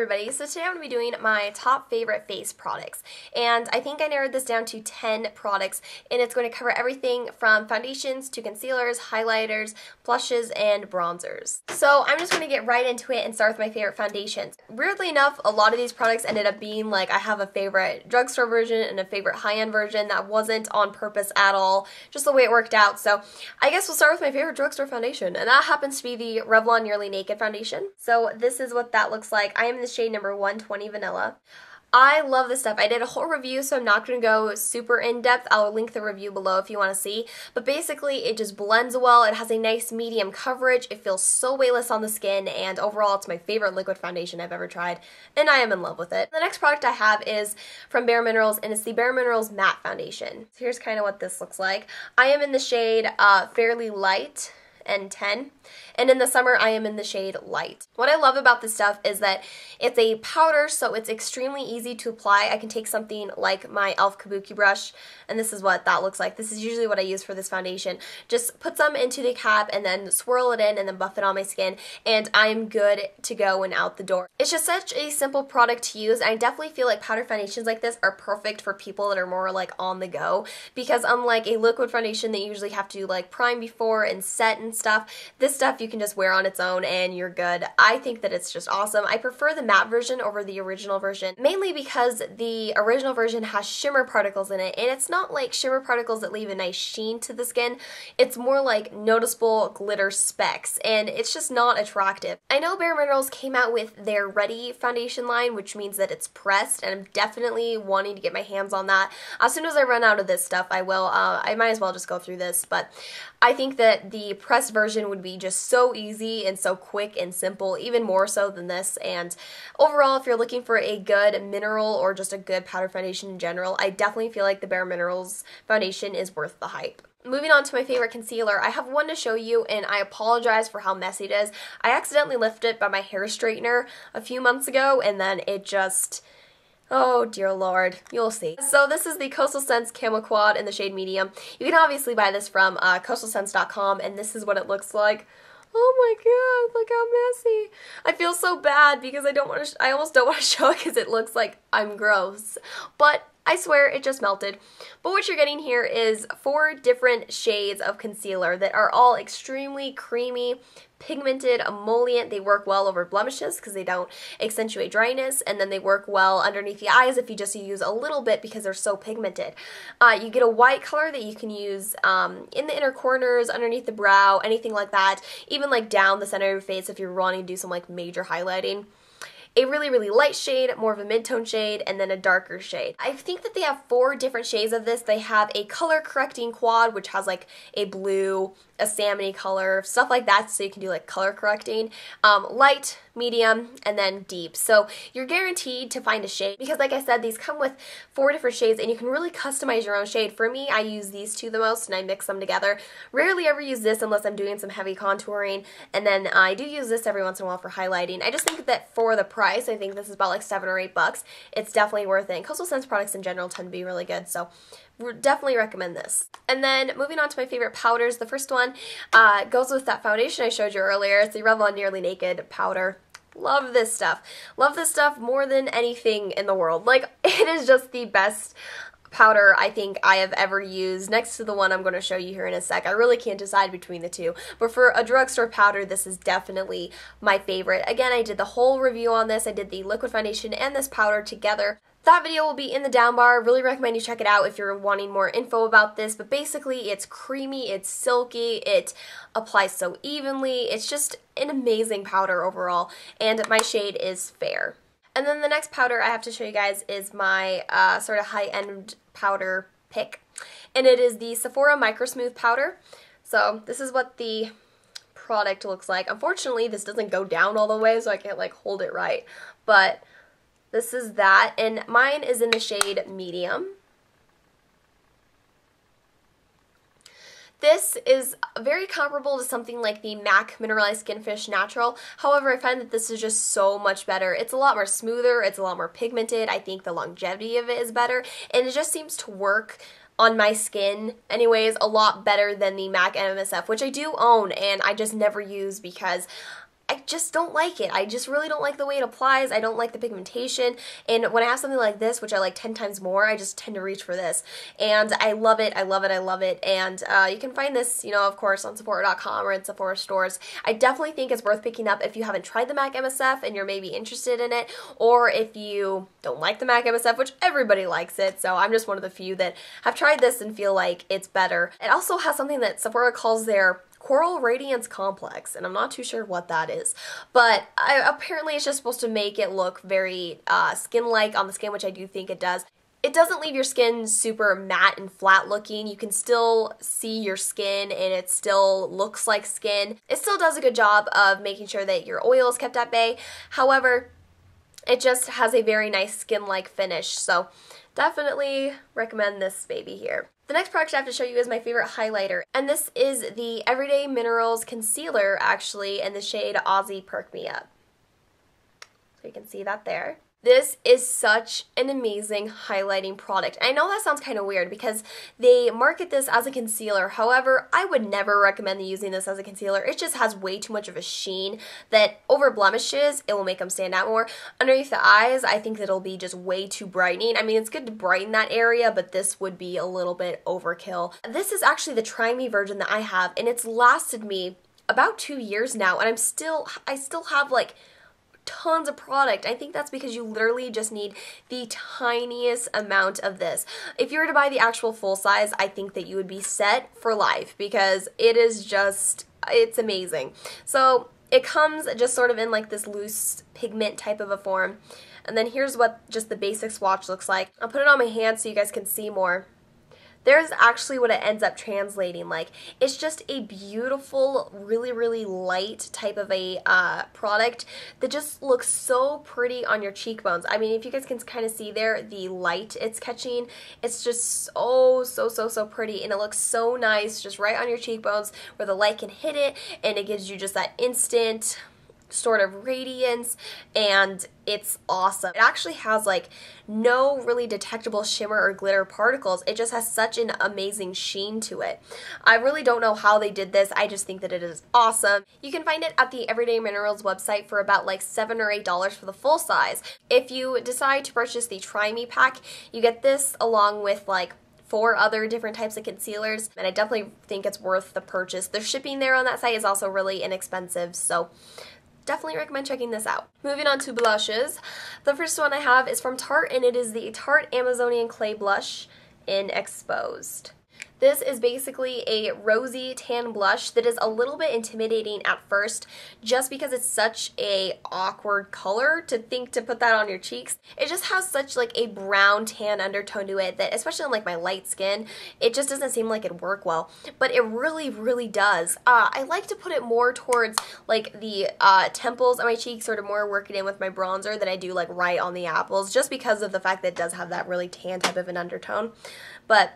everybody, so today I'm going to be doing my top favorite face products, and I think I narrowed this down to 10 products, and it's going to cover everything from foundations to concealers, highlighters, blushes, and bronzers. So I'm just going to get right into it and start with my favorite foundations. Weirdly enough, a lot of these products ended up being like I have a favorite drugstore version and a favorite high-end version that wasn't on purpose at all, just the way it worked out. So I guess we'll start with my favorite drugstore foundation, and that happens to be the Revlon Nearly Naked foundation. So this is what that looks like. I am in the shade number 120 Vanilla. I love this stuff. I did a whole review, so I'm not going to go super in-depth. I'll link the review below if you want to see. But basically, it just blends well. It has a nice medium coverage. It feels so weightless on the skin, and overall, it's my favorite liquid foundation I've ever tried, and I am in love with it. The next product I have is from Bare Minerals, and it's the Bare Minerals Matte Foundation. So here's kind of what this looks like. I am in the shade Fairly Light N10, and in the summer I am in the shade Light. What I love about this stuff is that it's a powder, so it's extremely easy to apply. I can take something like my e.l.f. Kabuki brush, and this is what that looks like. This is usually what I use for this foundation. Just put some into the cap and then swirl it in and then buff it on my skin, and I'm good to go and out the door. It's just such a simple product to use, and I definitely feel like powder foundations like this are perfect for people that are more like on the go, because unlike a liquid foundation that you usually have to like prime before and set and stuff, this stuff you can just wear on its own and you're good. I think that it's just awesome. I prefer the matte version over the original version, mainly because the original version has shimmer particles in it, and it's not like shimmer particles that leave a nice sheen to the skin. It's more like noticeable glitter specks, and it's just not attractive. I know Bare Minerals came out with their Ready foundation line, which means that it's pressed, and I'm definitely wanting to get my hands on that. As soon as I run out of this stuff, I will. I might as well just go through this, but I think that the pressed version would be just so easy and so quick and simple, even more so than this. And overall, if you're looking for a good mineral or just a good powder foundation in general, I definitely feel like the Bare Minerals foundation is worth the hype. Moving on to my favorite concealer, I have one to show you, and I apologize for how messy it is. I accidentally lifted it by my hair straightener a few months ago, and then it just... oh dear lord, you'll see. So this is the Coastal Scents Camo Quad in the shade Medium. You can obviously buy this from coastalscents.com, and this is what it looks like. Oh my god, look how messy. I feel so bad because I almost don't want to show it because it looks like I'm gross. But I swear it just melted. But what you're getting here is 4 different shades of concealer that are all extremely creamy, pigmented, emollient. They work well over blemishes because they don't accentuate dryness, and then they work well underneath the eyes if you just use a little bit because they're so pigmented. You get a white color that you can use in the inner corners, underneath the brow, anything like that, even like down the center of your face if you're wanting to do some like major highlighting. A really, really light shade, more of a mid-tone shade, and then a darker shade. I think that they have 4 different shades of this. They have a color correcting quad, which has like a blue, a salmony color, stuff like that, so you can do like color correcting. Light, medium, and then deep. So you're guaranteed to find a shade because, like I said, these come with 4 different shades, and you can really customize your own shade. For me, I use these 2 the most, and I mix them together. Rarely ever use this unless I'm doing some heavy contouring, and then I do use this every once in a while for highlighting. I just think that for the price, I think this is about like $7 or $8. It's definitely worth it. And Coastal Scents products in general tend to be really good, so definitely recommend this. And then moving on to my favorite powders, the first one goes with that foundation I showed you earlier. It's the Revlon Nearly Naked powder. Love this stuff. Love this stuff more than anything in the world. Like, it is just the best powder I think I have ever used, next to the one I'm going to show you here in a sec. I really can't decide between the two, but for a drugstore powder, this is definitely my favorite. Again, I did the whole review on this. I did the liquid foundation and this powder together. That video will be in the down bar. Really recommend you check it out if you're wanting more info about this, but basically it's creamy, it's silky, it applies so evenly. It's just an amazing powder overall, and my shade is Fair. And then the next powder I have to show you guys is my sort of high-end powder pick, and it is the Sephora Micro Smooth powder. So this is what the product looks like. Unfortunately, this doesn't go down all the way, so I can't like hold it right, but this is that, and mine is in the shade Medium. This is very comparable to something like the MAC Mineralized Skinfish Natural. However, I find that this is just so much better. It's a lot more smoother, it's a lot more pigmented. I think the longevity of it is better, and it just seems to work on my skin anyways a lot better than the MAC MSF, which I do own and I just never use because I just don't like it. I just really don't like the way it applies. I don't like the pigmentation, and when I have something like this, which I like 10 times more, I just tend to reach for this, and I love it, I love it, I love it, and you can find this, you know, of course, on Sephora.com or in Sephora stores. I definitely think it's worth picking up if you haven't tried the MAC MSF and you're maybe interested in it, or if you don't like the MAC MSF, which everybody likes it, so I'm just one of the few that have tried this and feel like it's better. It also has something that Sephora calls their Coral Radiance Complex, and I'm not too sure what that is, but apparently it's just supposed to make it look very skin-like on the skin, which I do think it does. It doesn't leave your skin super matte and flat looking. You can still see your skin and it still looks like skin. It still does a good job of making sure that your oil is kept at bay. However, it just has a very nice skin-like finish, so definitely recommend this baby here. The next product I have to show you is my favorite highlighter, and this is the Everyday Minerals Concealer, actually, in the shade Aussie Perk Me Up. So you can see that there. This is such an amazing highlighting product. I know that sounds kind of weird because they market this as a concealer. However, I would never recommend using this as a concealer. It just has way too much of a sheen that over blemishes, it will make them stand out more. Underneath the eyes, I think that it'll be just way too brightening. I mean, it's good to brighten that area, but this would be a little bit overkill. This is actually the Try Me version that I have, and it's lasted me about 2 years now, and I still have like tons of product. I think that's because you literally just need the tiniest amount of this. If you were to buy the actual full size, I think that you would be set for life because it is just, it's amazing. So it comes just sort of in like this loose pigment type of a form. And then here's what just the basic swatch looks like. I'll put it on my hand so you guys can see more. There's actually what it ends up translating like. It's just a beautiful, really, really light type of a product that just looks so pretty on your cheekbones. I mean, if you guys can kind of see there, the light it's catching, it's just so pretty, and it looks so nice just right on your cheekbones where the light can hit it, and it gives you just that instant sort of radiance, and it's awesome. It actually has like no really detectable shimmer or glitter particles. It just has such an amazing sheen to it. I really don't know how they did this. I just think that it is awesome. You can find it at the Everyday Minerals website for about like $7 or $8 for the full size. If you decide to purchase the Try Me pack, you get this along with like 4 other different types of concealers, and I definitely think it's worth the purchase. The shipping there on that site is also really inexpensive, so definitely recommend checking this out. Moving on to blushes. The first one I have is from Tarte, and it is the Tarte Amazonian Clay Blush in Exposed. This is basically a rosy tan blush that is a little bit intimidating at first just because it's such a awkward color to think to put that on your cheeks. It just has such like a brown tan undertone to it that, especially on like my light skin, it just doesn't seem like it'd work well, but it really, really does. I like to put it more towards like the temples of my cheeks, sort of more work it in with my bronzer than I do like right on the apples, just because of the fact that it does have that really tan type of an undertone. But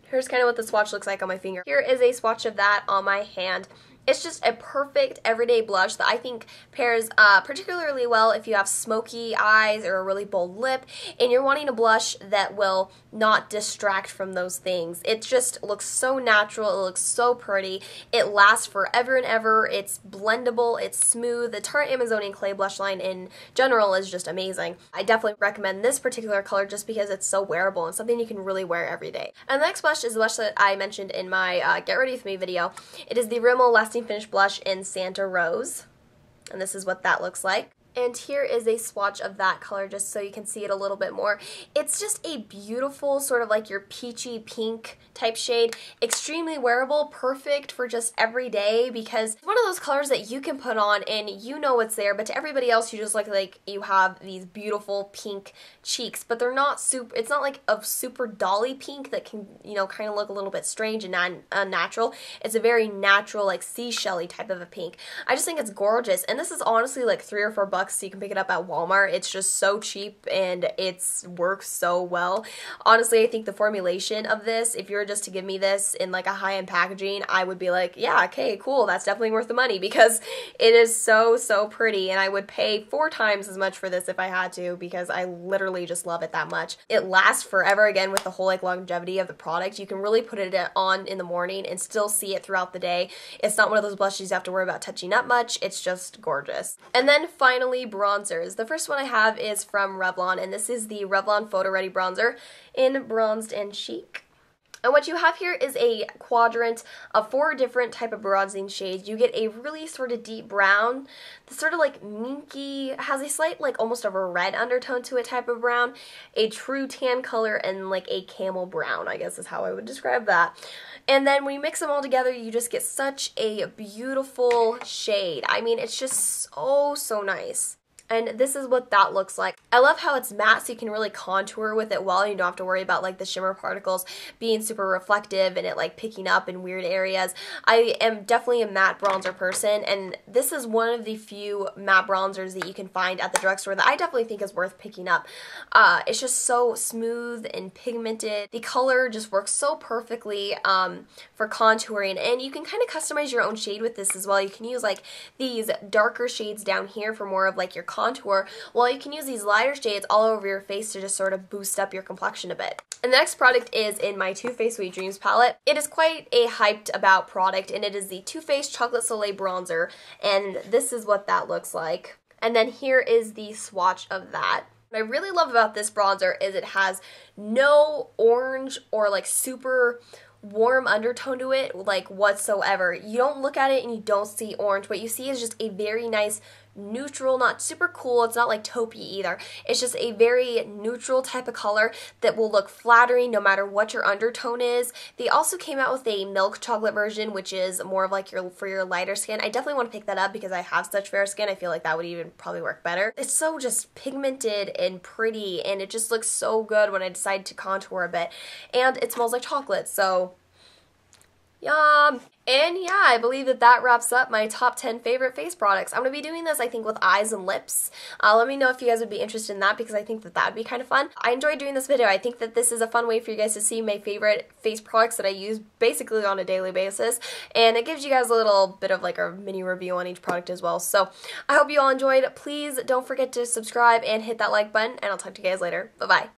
here's kind of what the swatch looks like on my finger. Here is a swatch of that on my hand. It's just a perfect everyday blush that I think pairs particularly well if you have smoky eyes or a really bold lip and you're wanting a blush that will not distract from those things. It just looks so natural, it looks so pretty, it lasts forever and ever, it's blendable, it's smooth. The Tarte Amazonian Clay blush line in general is just amazing. I definitely recommend this particular color just because it's so wearable and something you can really wear every day. And the next blush is the blush that I mentioned in my Get Ready With Me video. It is the Rimmel Lasting Finish Blush in Santa Rose, and this is what that looks like. And here is a swatch of that color just so you can see it a little bit more. It's just a beautiful sort of like your peachy pink type shade. Extremely wearable, perfect for just every day because it's one of those colors that you can put on and you know it's there, but to everybody else you just look like you have these beautiful pink cheeks, but they're not super, it's not like a super dolly pink that can, you know, kind of look a little bit strange and unnatural. It's a very natural like seashell-y type of a pink. I just think it's gorgeous, and this is honestly like $3 or $4 $5. You can pick it up at Walmart. It's just so cheap and it works so well. Honestly, I think the formulation of this, if you were just to give me this in like a high-end packaging, I would be like, yeah, okay, cool, that's definitely worth the money because it is so, so pretty, and I would pay 4 times as much for this if I had to because I literally just love it that much. It lasts forever, again, with the whole like longevity of the product. You can really put it on in the morning and still see it throughout the day. It's not one of those blushes you have to worry about touching up much. It's just gorgeous. And then finally, bronzers. The first one I have is from Revlon, and this is the Revlon Photo Ready Bronzer in Bronzed and Chic. And what you have here is a quadrant of 4 different type of bronzing shades. You get a really sort of deep brown, the sort of like minky, has a slight like almost of a red undertone to it type of brown, a true tan color, and like a camel brown, I guess is how I would describe that. And then when you mix them all together, you just get such a beautiful shade. I mean, it's just so, so nice. And this is what that looks like. I love how it's matte, so you can really contour with it well. You don't have to worry about like the shimmer particles being super reflective and it like picking up in weird areas. I am definitely a matte bronzer person, and this is one of the few matte bronzers that you can find at the drugstore that I definitely think is worth picking up. It's just so smooth and pigmented. The color just works so perfectly for contouring, and you can kind of customize your own shade with this as well. You can use like these darker shades down here for more of like your contour, while you can use these lighter shades all over your face to just sort of boost up your complexion a bit. And the next product is in my Too Faced Sweet Dreams palette. It is quite a hyped about product, and it is the Too Faced Chocolate Soleil Bronzer, and this is what that looks like. And then here is the swatch of that. What I really love about this bronzer is it has no orange or like super warm undertone to it like whatsoever. You don't look at it and you don't see orange. What you see is just a very nice neutral, not super cool, it's not like taupey either. It's just a very neutral type of color that will look flattering no matter what your undertone is. They also came out with a milk chocolate version, which is more of like for your lighter skin. I definitely want to pick that up because I have such fair skin. I feel like that would even probably work better. It's so just pigmented and pretty, and it just looks so good when I decide to contour a bit. And it smells like chocolate, so yum! And yeah, I believe that wraps up my top 10 favorite face products. I'm going to be doing this, I think, with eyes and lips. Let me know if you guys would be interested in that because I think that would be kind of fun. I enjoyed doing this video. I think that this is a fun way for you guys to see my favorite face products that I use basically on a daily basis. And it gives you guys a little bit of like a mini review on each product as well. So I hope you all enjoyed. Please don't forget to subscribe and hit that like button, and I'll talk to you guys later. Bye-bye.